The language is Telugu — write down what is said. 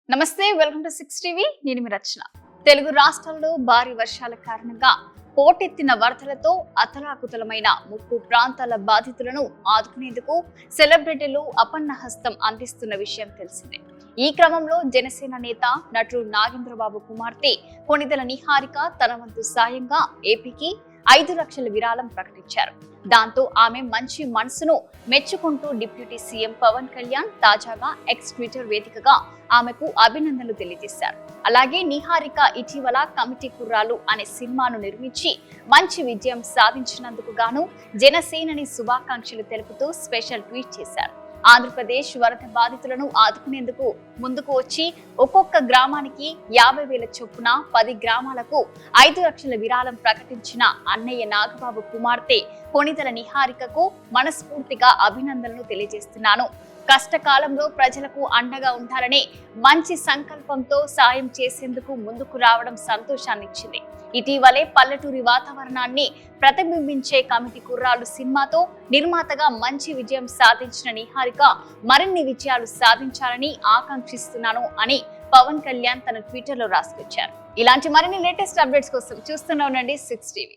నమస్తే, వెల్కమ్ టు 6 టీవీ. నేను మీ రచన. తెలుగు రాష్ట్రాల్లో భారీ వర్షాల కారణంగా పోటెత్తిన వరదలతో అతలాకుతలమైన ముప్పు ప్రాంతాల బాధితులను ఆదుకునేందుకు సెలబ్రిటీలు అపన్న హస్తం అందిస్తున్న విషయం తెలిసిందే. ఈ క్రమంలో జనసేన నేత నటుడు నాగేంద్రబాబు కుమార్తె కొణిదెల నిహారిక తన వంతు సాయంగా ఏపీకి 5 లక్షల విరాళం ప్రకటించారు. దాంతో ఆమె మంచి మనసును మెచ్చుకుంటూ డిప్యూటీ సీఎం పవన్ కళ్యాణ్ తాజాగా ఎక్స్ ట్విట్టర్ వేదికగా ఆమెకు అభినందనలు తెలియజేశారు. అలాగే నిహారిక ఇటీవల కమిటీ కుర్రాలు అనే సినిమాను నిర్మించి మంచి విజయం సాధించినందుకు గాను జనసేనని శుభాకాంక్షలు తెలుపుతూ స్పెషల్ ట్వీట్ చేశారు. ఆంధ్రప్రదేశ్ వరద బాధితులను ఆదుకునేందుకు ముందుకు వచ్చి ఒక్కొక్క గ్రామానికి 50,000 చొప్పున 10 గ్రామాలకు 5 లక్షల విరాళం ప్రకటించిన అన్నయ్య నాగబాబు కుమార్తె కొణిదెల నిహారికకు మనస్ఫూర్తిగా అభినందనలు తెలియజేస్తున్నాను. కష్టకాలంలో ప్రజలకు అండగా ఉండాలనే మంచి సంకల్పంతో సాయం చేసేందుకు ముందుకు రావడం సంతోషాన్నిచ్చింది. ఇటీవలే పల్లెటూరి వాతావరణాన్ని ప్రతిబింబించే కమిటీ కుర్రాలు సినిమాతో నిర్మాతగా మంచి విజయం సాధించిన నిహారిక మరిన్ని విజయాలు సాధించాలని ఆకాంక్షిస్తున్నాను అని పవన్ కళ్యాణ్ తన ట్విట్టర్ లో రాసుకొచ్చారు. ఇలాంటి మరిన్ని లేటెస్ట్ అప్డేట్స్ కోసం చూస్తూనే ఉండండి 6 టీవీ.